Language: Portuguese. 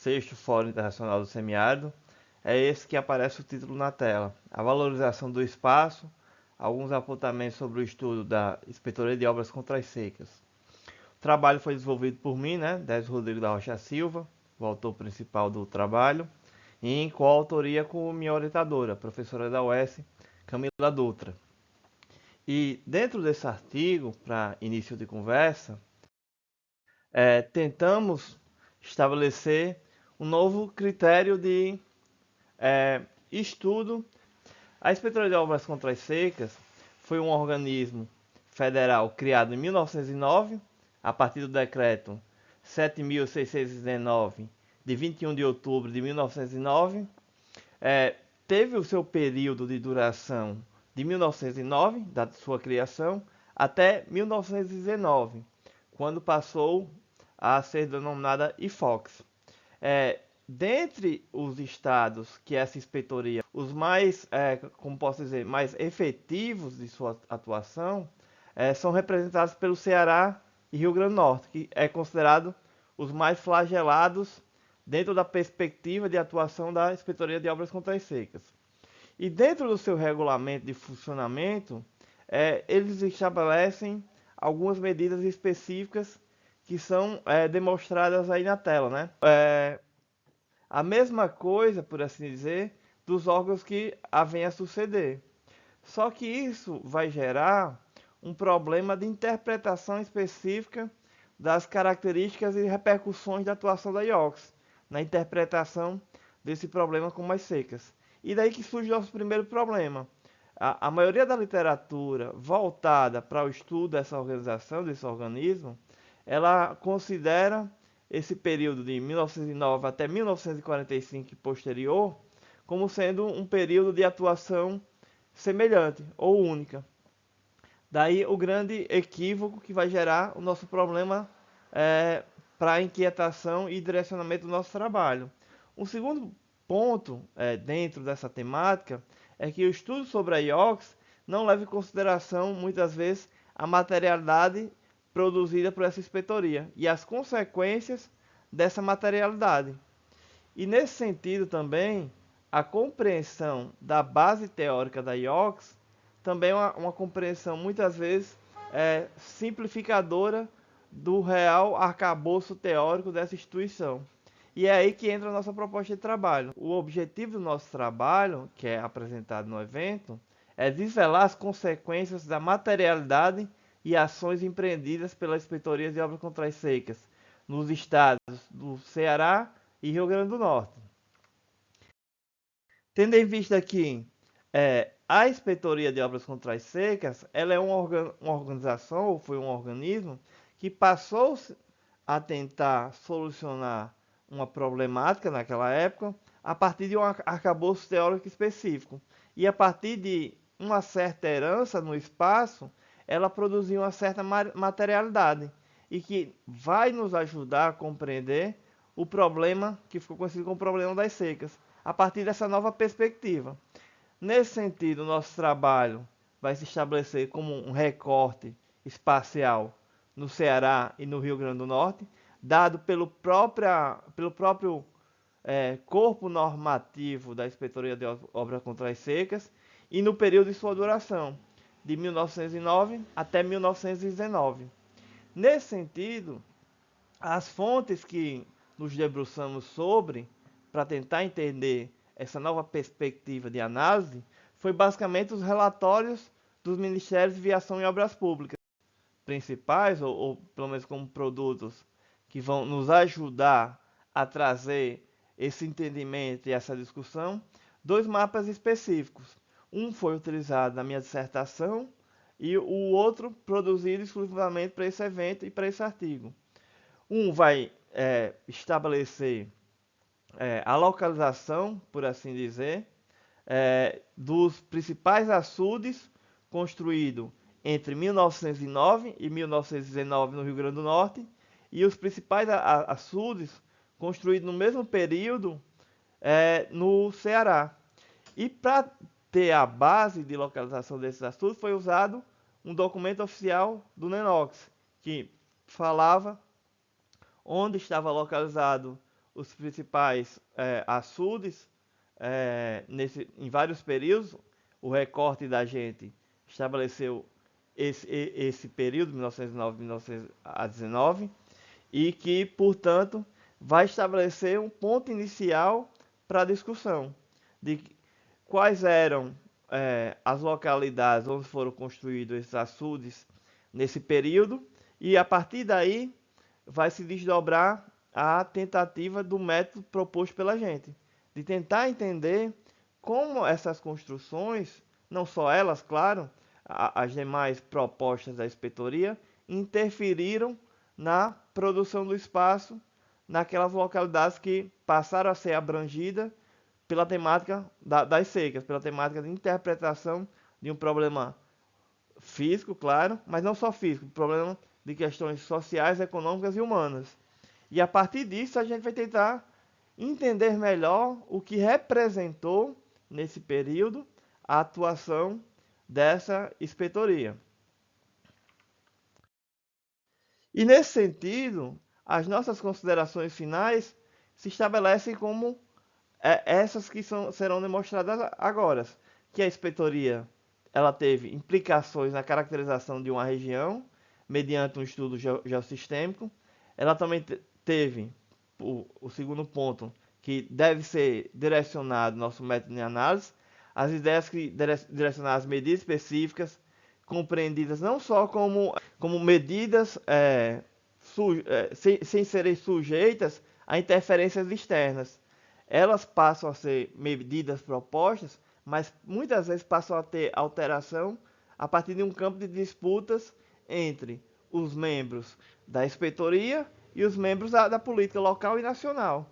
6º Fórum Internacional do Semiárido, é esse que aparece o título na tela. A valorização do espaço, alguns apontamentos sobre o estudo da Inspetoria de Obras contra as Secas. O trabalho foi desenvolvido por mim, Désio Rodrigo da Rocha Silva, o autor principal do trabalho, e em coautoria com minha orientadora, professora da UES, Camila Dutra. E dentro desse artigo, para início de conversa, tentamos estabelecer um novo critério de estudo. A Inspetoria de Obras contra as Secas foi um organismo federal criado em 1909, a partir do decreto 7.619, de 21 de outubro de 1909. Teve o seu período de duração de 1909, da sua criação, até 1919, quando passou a ser denominada IFOX. Dentre os estados que essa inspetoria, os mais, como posso dizer, mais efetivos de sua atuação, são representados pelo Ceará e Rio Grande do Norte, que é considerado os mais flagelados dentro da perspectiva de atuação da Inspetoria de Obras contra as Secas. E dentro do seu regulamento de funcionamento, eles estabelecem algumas medidas específicas que são demonstradas aí na tela, a mesma coisa, por assim dizer, dos órgãos que vêm a suceder. Só que isso vai gerar um problema de interpretação específica das características e repercussões da atuação da IOCS, na interpretação desse problema com as secas. E daí que surge o nosso primeiro problema. A maioria da literatura voltada para o estudo dessa organização, desse organismo, ela considera esse período de 1909 até 1945 e posterior como sendo um período de atuação semelhante ou única. Daí o grande equívoco que vai gerar o nosso problema para a inquietação e direcionamento do nosso trabalho. Um segundo ponto dentro dessa temática é que o estudo sobre a IOCS não leva em consideração, muitas vezes, a materialidade produzida por essa inspetoria e as consequências dessa materialidade. E nesse sentido também, a compreensão da base teórica da IOCS também é uma compreensão muitas vezes simplificadora do real arcabouço teórico dessa instituição. E é aí que entra a nossa proposta de trabalho. O objetivo do nosso trabalho, que é apresentado no evento, é desvelar as consequências da materialidade e ações empreendidas pela Inspetoria de Obras contra as Secas nos estados do Ceará e Rio Grande do Norte. Tendo em vista que a Inspetoria de Obras contra as Secas, ela é uma organização, ou foi um organismo, que passou a tentar solucionar uma problemática naquela época a partir de um arcabouço teórico específico. E a partir de uma certa herança no espaço, ela produziu uma certa materialidade e que vai nos ajudar a compreender o problema que ficou conhecido como o problema das secas, a partir dessa nova perspectiva. Nesse sentido, o nosso trabalho vai se estabelecer como um recorte espacial no Ceará e no Rio Grande do Norte, dado pelo próprio corpo normativo da Inspetoria de Obras contra as Secas e no período de sua duração, de 1909 até 1919. Nesse sentido, as fontes que nos debruçamos sobre, para tentar entender essa nova perspectiva de análise, foi basicamente os relatórios dos Ministérios de Viação e Obras Públicas principais, ou pelo menos como produtos que vão nos ajudar a trazer esse entendimento e essa discussão, dois mapas específicos. Um foi utilizado na minha dissertação e o outro produzido exclusivamente para esse evento e para esse artigo. Um vai estabelecer a localização, por assim dizer, dos principais açudes construídos entre 1909 e 1919 no Rio Grande do Norte e os principais açudes construídos no mesmo período no Ceará. E para ter a base de localização desses açudes foi usado um documento oficial do NENOX, que falava onde estava localizado os principais açudes em vários períodos. O recorte da gente estabeleceu esse período, 1909-1919, e que, portanto, vai estabelecer um ponto inicial para a discussão de quais eram as localidades onde foram construídos esses açudes nesse período, e a partir daí vai se desdobrar a tentativa do método proposto pela gente, de tentar entender como essas construções, não só elas, claro, as demais propostas da inspetoria, interferiram na produção do espaço naquelas localidades que passaram a ser abrangidas pela temática das secas, pela temática de interpretação de um problema físico, claro, mas não só físico, problema de questões sociais, econômicas e humanas. E a partir disso a gente vai tentar entender melhor o que representou nesse período a atuação dessa inspetoria. E nesse sentido, as nossas considerações finais se estabelecem como essas que serão demonstradas agora, que a inspetoria ela teve implicações na caracterização de uma região mediante um estudo geossistêmico. Ela também teve o segundo ponto, que deve ser direcionado nosso método de análise, as ideias que direcionar as medidas específicas, compreendidas não só como medidas sem serem sujeitas a interferências externas. Elas passam a ser medidas propostas, mas muitas vezes passam a ter alteração a partir de um campo de disputas entre os membros da inspetoria e os membros da política local e nacional.